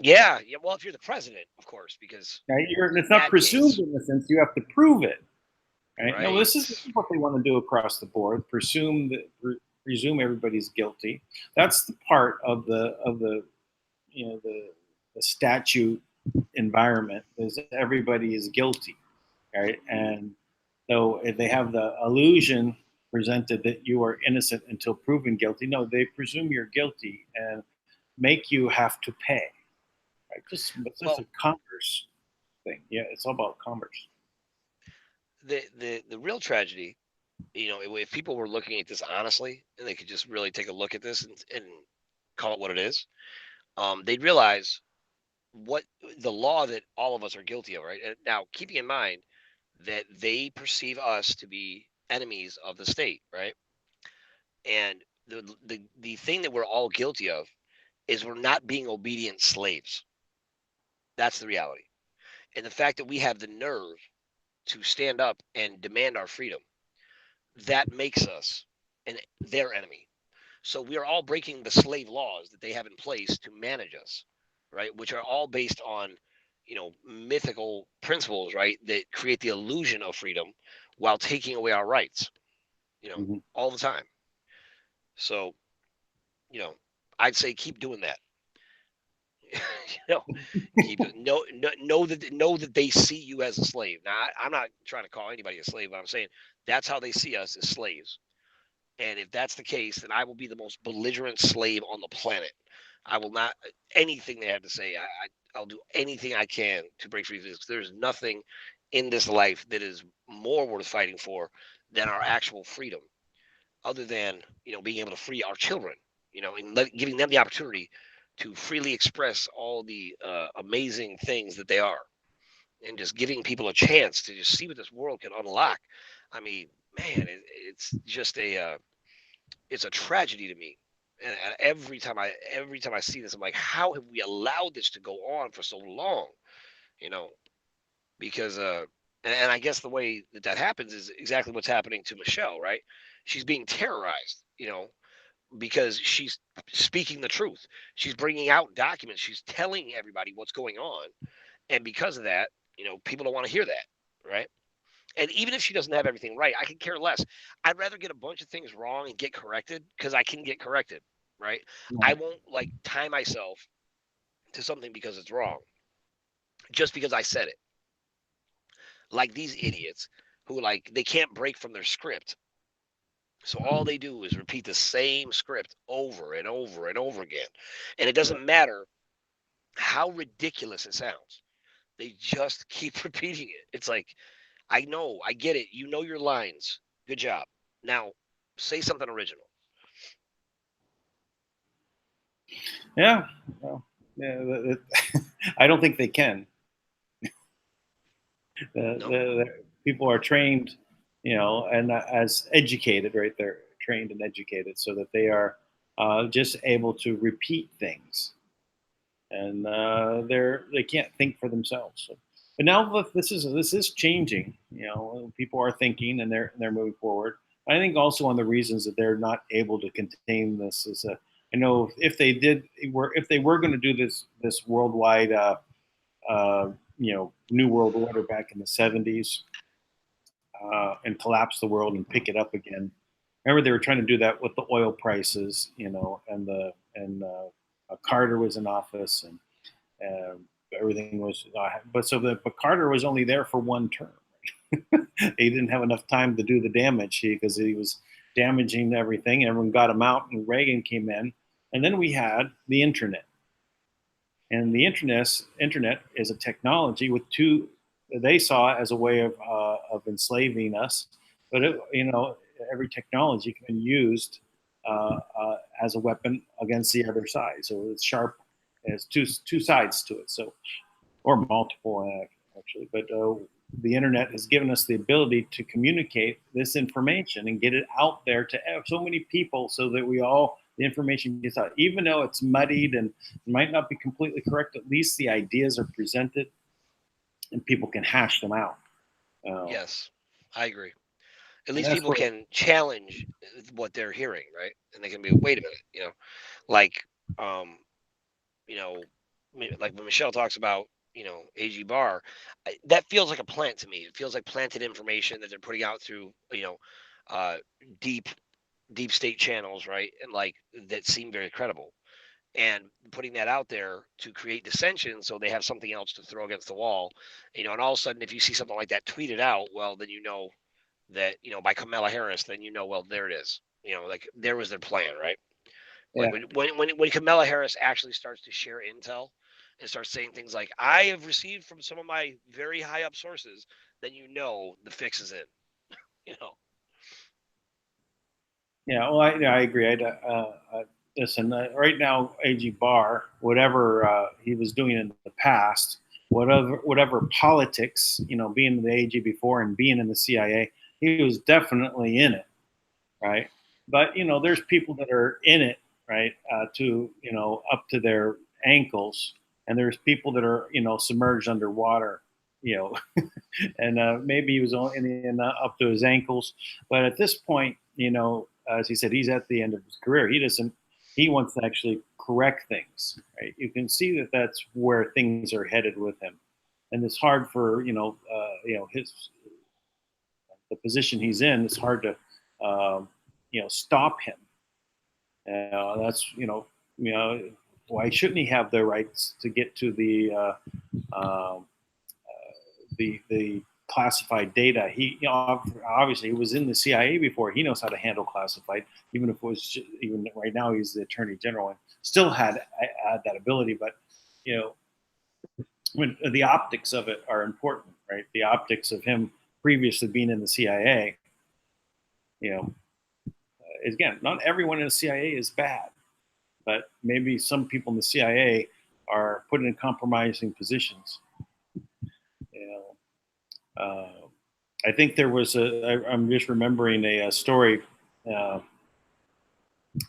Yeah. Well, if you're the presumed, of course, because it's not presumed innocence; you have to prove it. Right? No, this is what they want to do across the board. Presume everybody's guilty. That's the part of the the statute environment is everybody is guilty, right? And so if they have the illusion presented that you are innocent until proven guilty, no, they presume you're guilty and make you have to pay. Right? It's just Well, a commerce thing. Yeah, it's all about commerce. the real tragedy, if people were looking at this honestly and they could just really take a look at this and call it what it is, they'd realize what the law that all of us are guilty of, right? And now, keeping in mind that they perceive us to be enemies of the state, right? And the thing that we're all guilty of is we're not being obedient slaves. That's the reality. And the fact that we have the nerve to stand up and demand our freedom, that makes us their enemy. So we are all breaking the slave laws that they have in place to manage us, right? Which are all based on, mythical principles, right? That create the illusion of freedom while taking away our rights, Mm-hmm. all the time. So, you know, I'd say keep doing that. you know, know that they see you as a slave. Now, I'm not trying to call anybody a slave, but I'm saying that's how they see us as slaves. And if that's the case, then I will be the most belligerent slave on the planet. I will not anything they have to say. I'll do anything I can to break free. Because there's nothing in this life that is more worth fighting for than our actual freedom, other than being able to free our children. And giving them the opportunity to freely express all the amazing things that they are, and just giving people a chance to just see what this world can unlock. I mean, man, it's just it's a tragedy to me. And every time I see this, I'm like, how have we allowed this to go on for so long? You know, because and I guess the way that happens is exactly what's happening to Michelle, right? She's being terrorized, because she's speaking the truth. She's bringing out documents. She's telling everybody what's going on, and because of that, people don't want to hear that, right? And even if she doesn't have everything right, I can care less. I'd rather get a bunch of things wrong and get corrected because I can get corrected, right? I Right. won't like tie myself to something because it's wrong, just because I said it. Like these idiots who they can't break from their script. So all they do is repeat the same script over and over and over again. And it Right. doesn't matter how ridiculous it sounds. They just keep repeating it. It's like, I know, I get it. You know your lines. Good job. Now, say something original. Yeah. Well, yeah. I don't think they can. No? The people are trained, and as educated, right? They're trained and educated so that they are just able to repeat things, and they can't think for themselves. So, but now this is changing. People are thinking and they're moving forward. I think also one of the reasons that they're not able to contain this is I know if they were going to do this worldwide new world order back in the 70s and collapse the world and pick it up again. Remember, they were trying to do that with the oil prices, and Carter was in office, and everything was. But Carter was only there for one term. He didn't have enough time to do the damage because he was damaging everything. Everyone got him out, and Reagan came in, and then we had the internet. And the internet is a technology with two. They saw it as a way of enslaving us, but every technology can be used as a weapon against the other side. So it's sharp. It has two sides to it. So or multiple actually, but the internet has given us the ability to communicate this information and get it out there to so many people, so that the information gets out, even though it's muddied and might not be completely correct. At least the ideas are presented, and people can hash them out. Uh, Yes, I agree. At and least that's people where, can challenge what they're hearing, right? And they can be, wait a minute, like, um, you know, like when Michelle talks about, AG Bar, that feels like a plant to me. It feels like planted information that they're putting out through, uh, deep, deep state channels, right? And like that seem very credible. and putting that out there to create dissension so they have something else to throw against the wall. And all of a sudden, if you see something like that tweeted out, well, then that, by Kamala Harris, then well, there it is. Like there was their plan, right? Yeah. Like when Kamala Harris actually starts to share intel and starts saying things like, I have received from some of my very high up sources, then the fix is in. You know. Yeah, well, I agree. Listen, right now, AG Barr, whatever he was doing in the past, whatever politics, being the AG before and being in the CIA, he was definitely in it, right? But there's people that are in it, right, to up to their ankles, and there's people that are submerged underwater, you know, and maybe he was up to his ankles. But at this point, as he said, he's at the end of his career. He doesn't. He wants to actually correct things. Right? You can see that that's where things are headed with him, and it's hard for his the position he's in. It's hard to stop him. That's why shouldn't he have the rights to get to the classified data? He obviously he was in the CIA before. He knows how to handle classified, even if it was even right now he's the attorney general and still had that ability. But when the optics of it are important, right? The optics of him previously being in the CIA. Again, not everyone in the CIA is bad, but maybe some people in the CIA are put in compromising positions. I think there was I'm just remembering a story. Uh,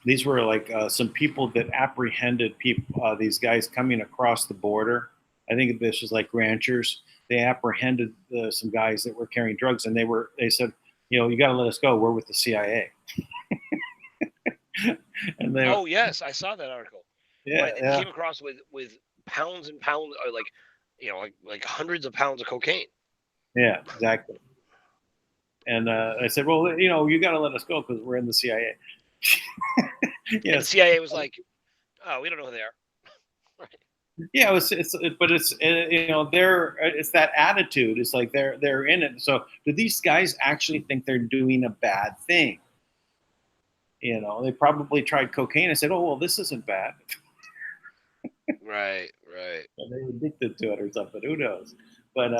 these were like some people that apprehended people, these guys coming across the border. I think this was like ranchers. They apprehended some guys that were carrying drugs, and they said, you got to let us go. We're with the CIA. And oh yes, I saw that article. Yeah, right? They came across with pounds and pounds, or like hundreds of pounds of cocaine. Yeah, exactly. And I said, well, you got to let us go because we're in the CIA. Yes. And the CIA was like, oh, we don't know who they are. Right. Yeah, but it's it's that attitude. It's like they're in it. So do these guys actually think they're doing a bad thing? They probably tried cocaine and said, oh well, this isn't bad. Right. And they were addicted to it or something. Who knows? But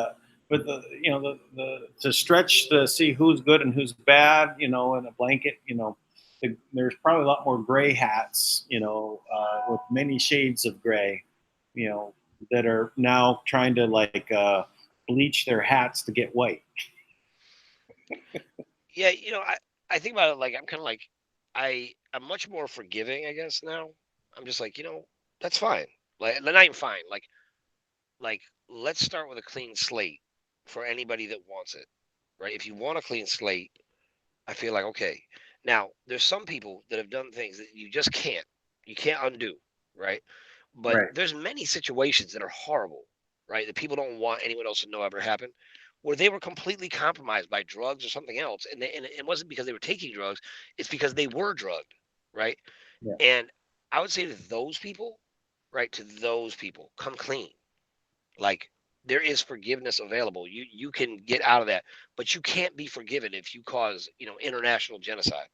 the to stretch to see who's good and who's bad, in a blanket, there's probably a lot more gray hats, with many shades of gray, that are now trying to bleach their hats to get white. Yeah, I think about it like I'm kind of like I'm much more forgiving, I guess now. I'm just like, that's fine. Like not even fine. Like let's start with a clean slate for anybody that wants it. Right? If you want a clean slate, I feel like okay. Now, there's some people that have done things that you just can't. You can't undo, right? But Right. there's many situations that are horrible, right? That people don't want anyone else to know ever happened, where they were completely compromised by drugs or something else, and it wasn't because they were taking drugs; it's because they were drugged, right? Yeah. And I would say to those people, right, to those people, come clean. Like there is forgiveness available. You can get out of that, but you can't be forgiven if you cause international genocide.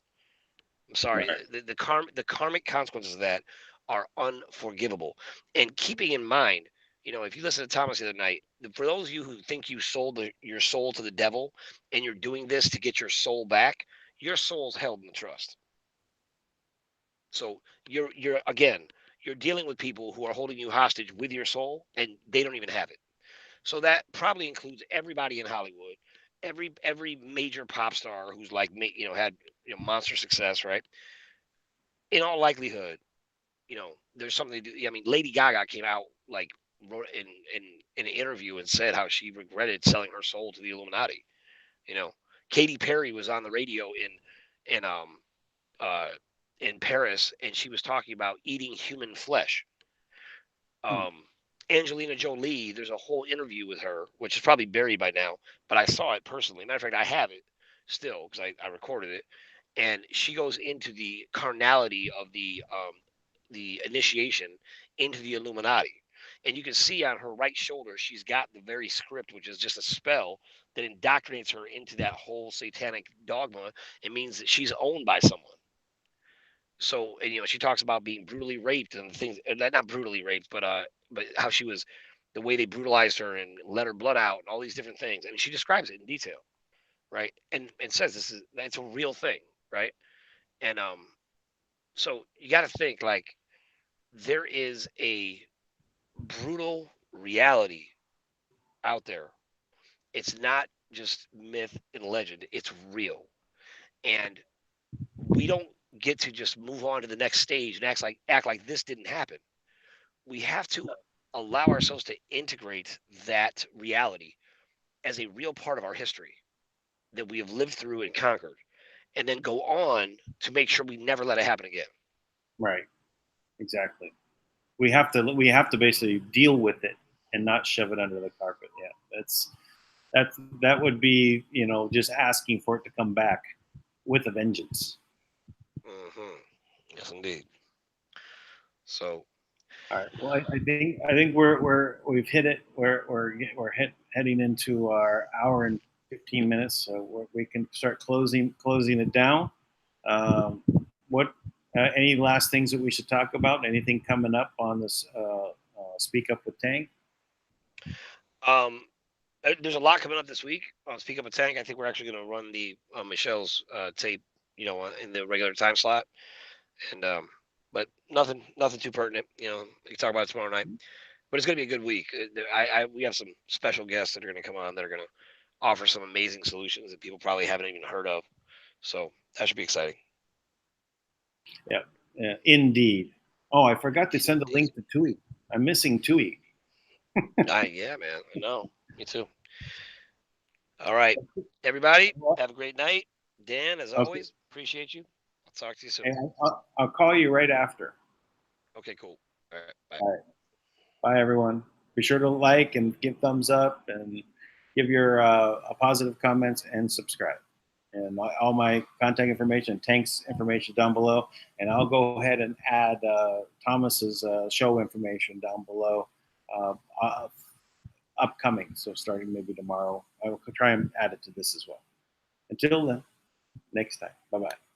I'm sorry. Right. The karmic consequences of that are unforgivable. And keeping in mind, if you listen to Thomas the other night, for those of you who think you sold your soul to the devil and you're doing this to get your soul back, your soul's held in the trust. So you're dealing with people who are holding you hostage with your soul, and they don't even have it. So that probably includes everybody in Hollywood, every major pop star who's had monster success, right? In all likelihood, there's something to do. I mean, Lady Gaga came out wrote in an interview and said how she regretted selling her soul to the Illuminati. Katy Perry was on the radio in uh in Paris, and she was talking about eating human flesh. Angelina Jolie, there's a whole interview with her, which is probably buried by now, but I saw it personally. Matter of fact, I have it still because I recorded it. And she goes into the carnality of the initiation into the Illuminati. And you can see on her right shoulder, she's got the very script, which is just a spell that indoctrinates her into that whole satanic dogma. It means that she's owned by someone. So, and, you know, she talks about being brutally raped and things, not brutally raped, but how she was, the way they brutalized her and let her blood out and all these different things. And she describes it in detail, right? And says it's a real thing, right? And so you got to think like there is a brutal reality out there. It's not just myth and legend, it's real. And we don't get to just move on to the next stage and act like this didn't happen. We have to allow ourselves to integrate that reality as a real part of our history that we have lived through and conquered, and then go on to make sure we never let it happen again. Right. Exactly. We have to basically deal with it and not shove it under the carpet. Yeah. That would be, just asking for it to come back with a vengeance. Mm-hmm. Yes, indeed. So, All right. Well, I think we've hit it. We're heading into our hour and 15 minutes, so we can start closing it down. What any last things that we should talk about? Anything coming up on this? Speak Up with Tank. um, there's a lot coming up this week on Speak Up a Tank. I think we're actually going to run the Michelle's tape, in the regular time slot, and but nothing too pertinent. We can talk about it tomorrow night. But it's going to be a good week. We have some special guests that are going to come on that are going to offer some amazing solutions that people probably haven't even heard of. So that should be exciting. Yeah, indeed. Oh, I forgot to send a link to Tui. I'm missing Tui. Yeah, man. I know. Me too. All right, everybody. Have a great night. Dan, as always, appreciate you. I'll talk to you soon. Hey, I'll call you right after. Okay, cool. All right. Bye. All right. Bye, everyone. Be sure to like and give thumbs up and give your positive comments and subscribe. And all my contact information, Tank's information down below. And I'll go ahead and add Thomas's show information down below upcoming. So starting maybe tomorrow, I will try and add it to this as well. Until then, next time. Bye-bye.